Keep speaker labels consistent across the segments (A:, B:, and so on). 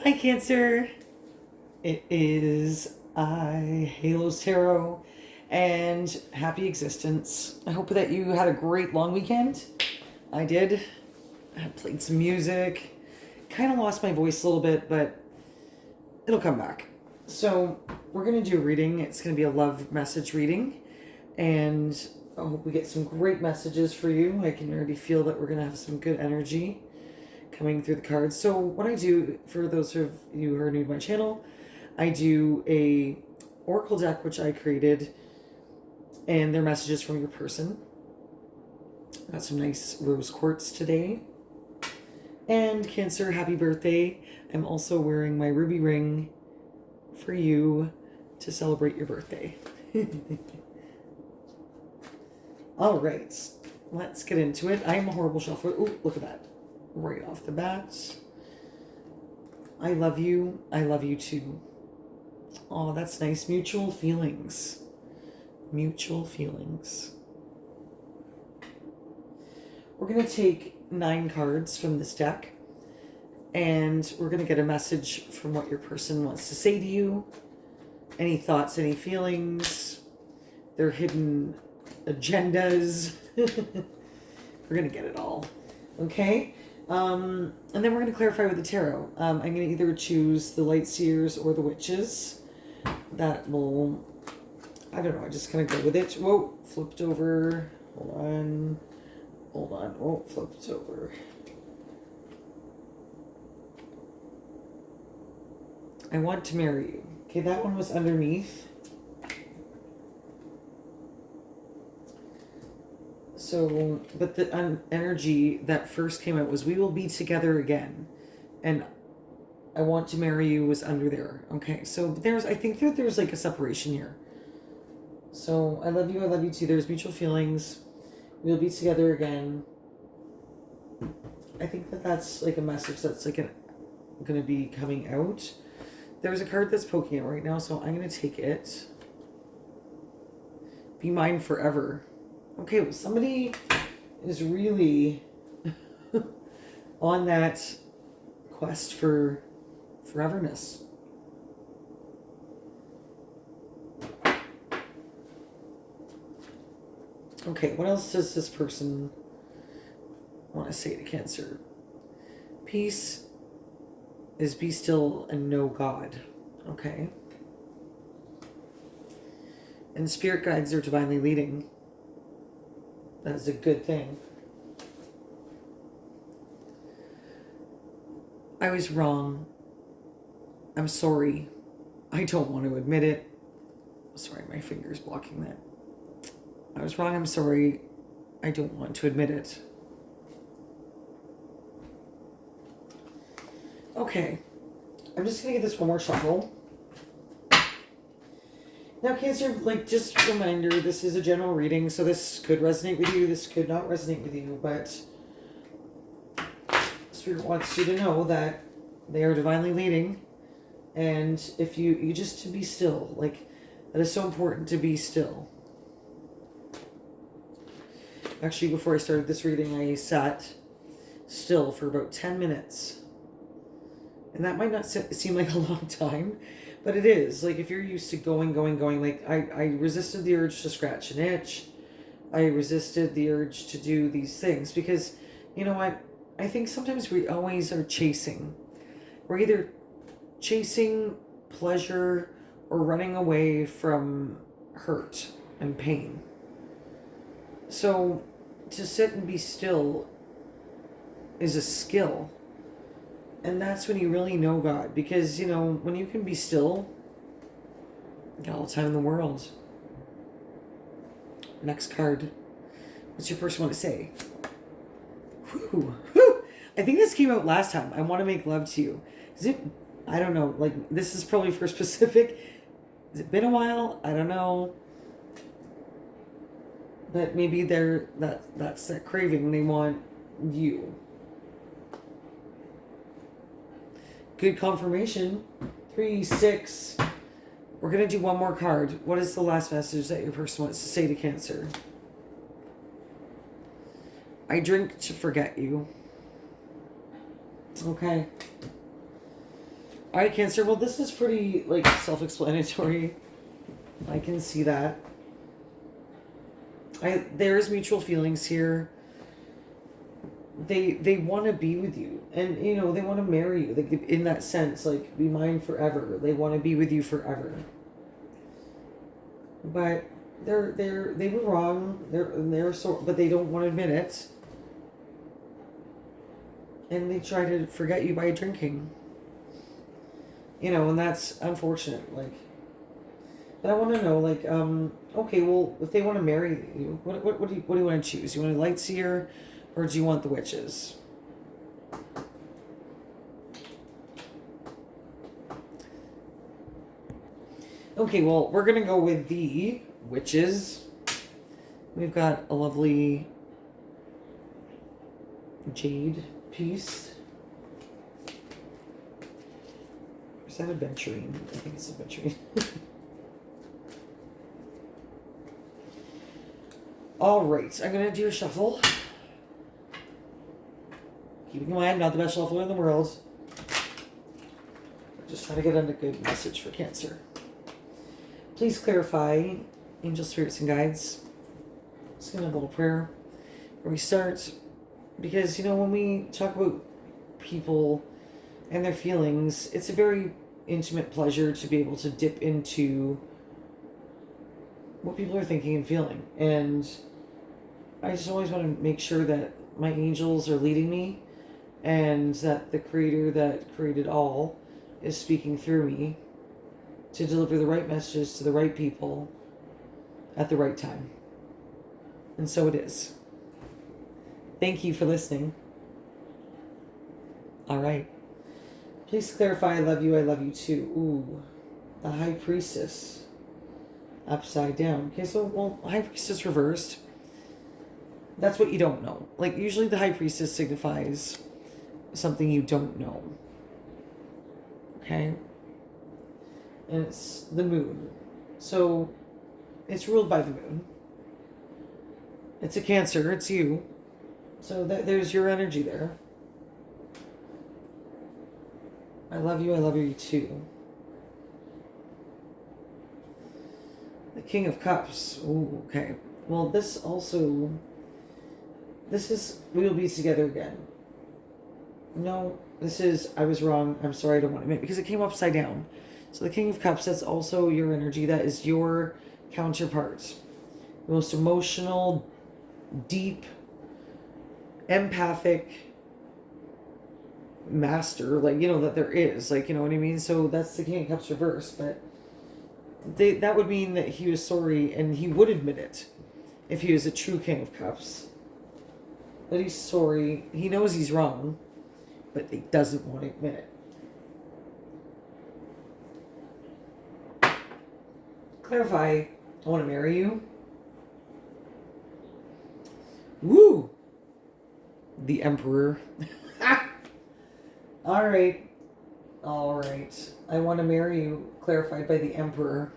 A: Hi, Cancer. It is Halos Tarot, and happy existence. I hope that you had a great long weekend. I did. I played some music. Kind of lost my voice a little bit, but it'll come back. So, we're going to do a reading. It's going to be a love message reading, and I hope we get some great messages for you. I can already feel that we're going to have some good energy coming through the cards. So what I do, for those of you who are new to my channel, I do a oracle deck which I created, and they're messages from your person. Got some nice rose quartz today. And Cancer, happy birthday. I'm also wearing my ruby ring for you to celebrate your birthday. All right, let's get into it. I am a horrible shuffler. Oh, look at that. Right off the bat. I love you. I love you too. Oh, that's nice. Mutual feelings. Mutual feelings. We're going to take 9 cards from this deck, and we're going to get a message from what your person wants to say to you. Any thoughts, any feelings, their hidden agendas. We're going to get it all. Okay? And then we're going to clarify with the tarot. I'm going to either choose the Light Seers or the Witches. That will, I don't know, I just kind of go with it. Whoa, flipped over. Hold on. Hold on. Oh, flipped over. I want to marry you. Okay, that one was underneath. So, but the energy that first came out was, we will be together again. And I want to marry you was under there. Okay, so I think that there's like a separation here. So, I love you too. There's mutual feelings. We'll be together again. I think that that's like a message that's like going to be coming out. There's a card that's poking it right now, so I'm going to take it. Be mine forever. Okay, well, somebody is really on that quest for foreverness. Okay, what else does this person want to say to Cancer? Peace is be still and know God. Okay. And spirit guides are divinely leading. That is a good thing. I was wrong. I'm sorry. I don't want to admit it. Sorry, my finger's blocking that. I was wrong. I'm sorry. I don't want to admit it. Okay. I'm just going to get this one more shuffle. Now, Cancer, like, just a reminder, this is a general reading, so this could resonate with you, this could not resonate with you, but Spirit wants you to know that they are divinely leading, and if you just to be still, like, that is so important, to be still. Actually, before I started this reading, I sat still for about 10 minutes. And that might not seem like a long time, but it is. Like, if you're used to going, like, I resisted the urge to scratch an itch. I resisted the urge to do these things because, you know what? I think sometimes we always are chasing. We're either chasing pleasure or running away from hurt and pain. So, to sit and be still is a skill. And that's when you really know God. Because, you know, when you can be still, you got all the time in the world. Next card. What's your person want to say? Whew. Whew. I think this came out last time. I want to make love to you. Is it? I don't know. Like, this is probably for specific. Has it been a while? I don't know. But maybe that's that craving. They want you. Good confirmation. 3, 6. We're going to do one more card. What is the last message that your person wants to say to Cancer? I drink to forget you. Okay. All right, Cancer. Well, this is pretty like self-explanatory. I can see that. There's mutual feelings here. They want to be with you, and you know they want to marry you. Like in that sense, like be mine forever. They want to be with you forever. But they were wrong. They're so, but they don't want to admit it. And they try to forget you by drinking. You know, and that's unfortunate. Like, but I want to know, like, okay, well, if they want to marry you, what do you want to choose? You want a light seer, or do you want the witches? Okay, well, we're gonna go with the witches. We've got a lovely jade piece. Is that aventurine? I think it's aventurine. All right, I'm gonna do a shuffle. Keeping in mind, I'm not the best shuffler in the world. I'm just trying to get on a good message for Cancer. Please clarify, angel spirits and guides. Just gonna have a little prayer where we start, because you know when we talk about people and their feelings, it's a very intimate pleasure to be able to dip into what people are thinking and feeling, and I just always want to make sure that my angels are leading me and that the creator that created all is speaking through me to deliver the right messages to the right people at the right time. And so it is. Thank you for listening. All right. Please clarify, I love you too. Ooh, the High Priestess. Upside down. Okay, so, well, High Priestess reversed. That's what you don't know. Like, usually the High Priestess signifies something you don't know. Okay? And it's the moon. So, it's ruled by the moon. It's a Cancer. It's you. So, there's your energy there. I love you too. The King of Cups. Ooh, okay. Well, this is, we will be together again. No, this is, I was wrong. I'm sorry, I don't want to admit, because it came upside down. So the King of Cups, that's also your energy. That is your counterpart. The most emotional, deep, empathic master, like, you know, that there is. Like, you know what I mean? So that's the King of Cups reversed, but that would mean that he was sorry, and he would admit it if he was a true King of Cups. That he's sorry. He knows he's wrong, but he doesn't want to admit it. Clarify, I want to marry you. Woo! The Emperor. All right. I want to marry you, clarified by the Emperor.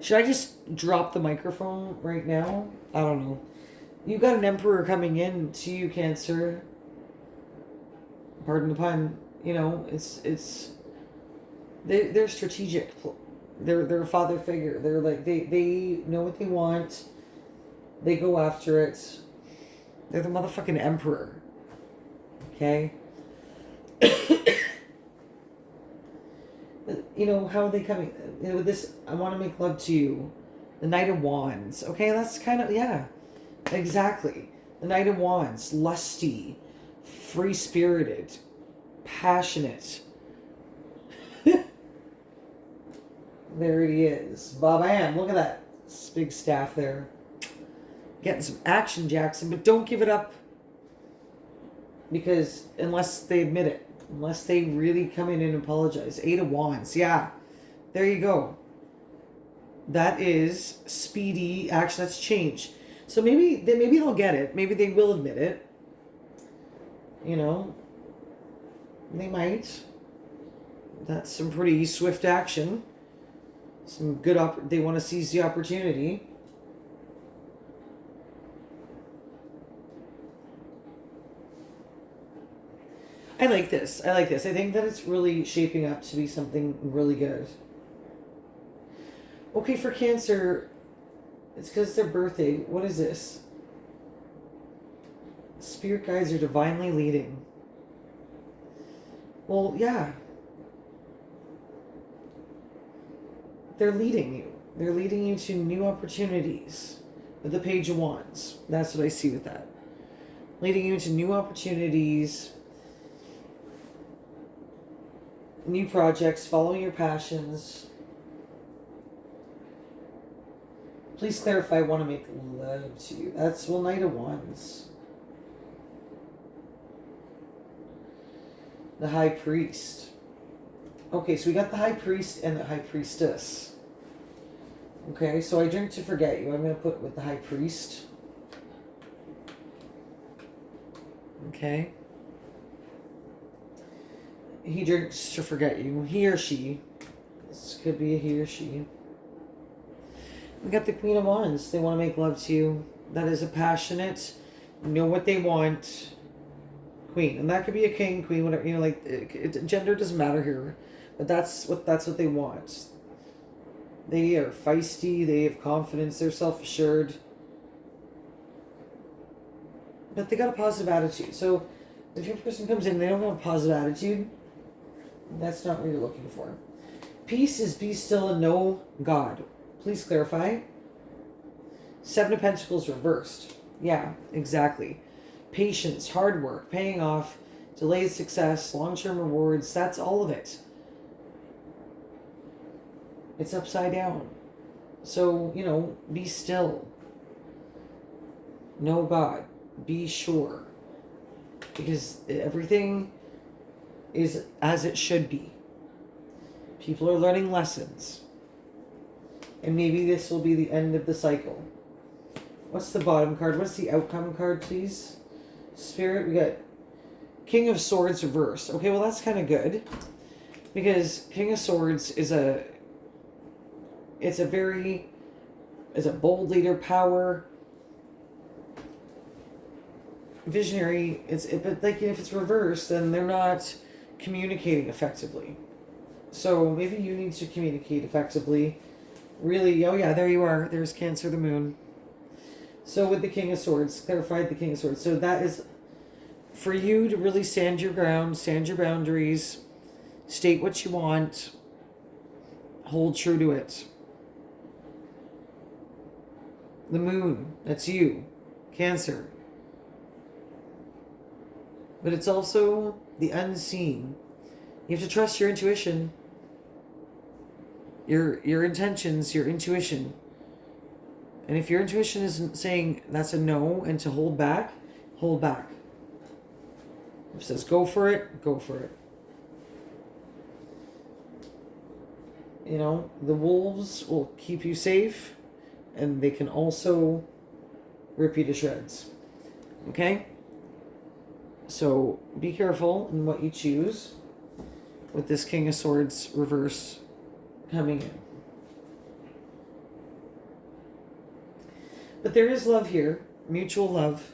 A: Should I just drop the microphone right now? I don't know. You got an Emperor coming in to you, Cancer. Pardon the pun. You know, they're strategic. They're a father figure. They're like they know what they want. They go after it. They're the motherfucking Emperor. Okay? You know, how are they coming? You know, with this, I want to make love to you. The Knight of Wands. Okay, that's kind of, yeah. Exactly. The Knight of Wands. Lusty. Free-spirited. Passionate. There he is. Ba-bam. Look at that big staff there. Getting some action, Jackson, but don't give it up. Because unless they admit it. Unless they really come in and apologize. 8 of Wands. Yeah. There you go. That is speedy action. That's change. So maybe they'll get it. Maybe they will admit it. You know. They might. That's some pretty swift action. Some good they want to seize the opportunity. I like like this. I like this. I think that it's really shaping up to be something really good. Okay, for Cancer, it's because it's their birthday. What is this? Spirit guides are divinely leading. Well, yeah. They're leading you. They're leading you to new opportunities. With the Page of Wands. That's what I see with that. Leading you into new opportunities, new projects, following your passions. Please clarify, I want to make love to you. That's, well, Knight of Wands. The High Priest. Okay, so we got the High Priest and the High Priestess. Okay, so I drink to forget you. I'm going to put with the High Priest. Okay. He drinks to forget you. He or she. This could be a he or she. We got the Queen of Wands. They want to make love to you. That is a passionate, know what they want queen. And that could be a king, queen, whatever. You know, like, gender doesn't matter here. But that's what they want. They are feisty. They have confidence. They're self-assured. But they got a positive attitude. So if your person comes in and they don't have a positive attitude, that's not what you're looking for. Peace is be still and know God. Please clarify. Seven of Pentacles reversed. Yeah, exactly. Patience, hard work, paying off, delayed success, long-term rewards. That's all of it. It's upside down. So, you know, be still. Know God. Be sure. Because everything is as it should be. People are learning lessons. And maybe this will be the end of the cycle. What's the bottom card? What's the outcome card, please? Spirit, we got King of Swords reversed. Okay, well, that's kind of good. Because King of Swords is a bold leader, power, visionary. But like, if it's reversed, then they're not communicating effectively. So maybe you need to communicate effectively. Really, oh yeah, there you are. There's Cancer, the moon. So with the King of Swords, clarified the King of Swords. So that is for you to really stand your ground, stand your boundaries, state what you want, hold true to it. The moon, that's you, Cancer. But it's also the unseen. You have to trust your intuition, your intentions, your intuition. And if your intuition isn't saying that's a no and to hold back, hold back. If it says go for it, go for it. You know, the wolves will keep you safe, and they can also rip you to shreds. Okay? So be careful in what you choose with this King of Swords reverse coming in. But there is love here, mutual love.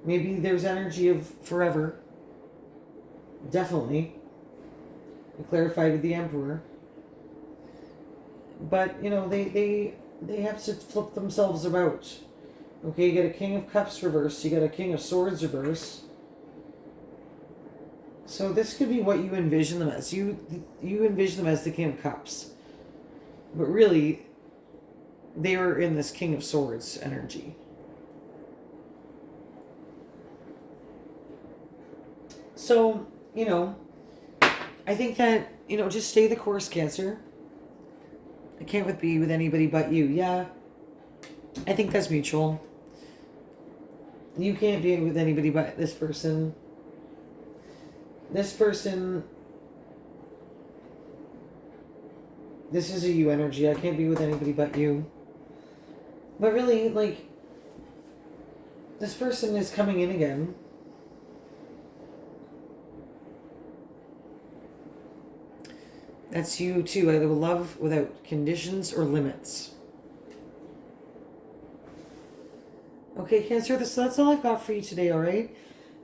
A: Maybe there's energy of forever. Definitely. I clarified with the Emperor. But, you know, they have to flip themselves about. Okay, you got a King of Cups reverse. You got a King of Swords reverse. So this could be what you envision them as. You envision them as the King of Cups. But really, they are in this King of Swords energy. So, you know, I think that, you know, just stay the course, Cancer. I can't be with anybody but you. Yeah, I think that's mutual. You can't be with anybody but this person. This person, this is a you energy. I can't be with anybody but you. But really, like, this person is coming in again. That's you too. I will love without conditions or limits. Okay, Cancer, that's all I've got for you today, all right?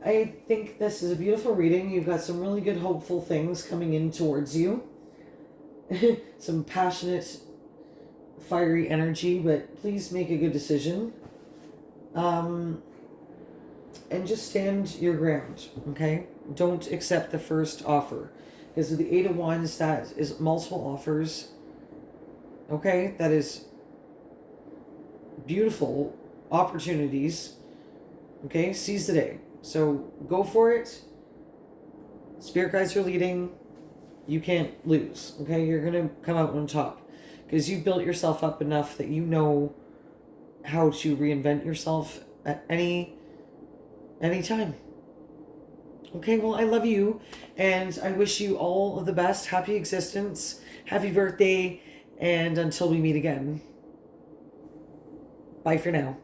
A: I think this is a beautiful reading. You've got some really good, hopeful things coming in towards you. Some passionate, fiery energy, but please make a good decision. And just stand your ground, okay? Don't accept the first offer. Because with the Eight of Wands, that is multiple offers. Okay? That is beautiful opportunities. Okay? Seize the day. So go for it. Spirit guides are leading. You can't lose. Okay? You're going to come out on top. Because you've built yourself up enough that you know how to reinvent yourself at any time. Okay, well, I love you, and I wish you all of the best. Happy existence, happy birthday, and until we meet again, bye for now.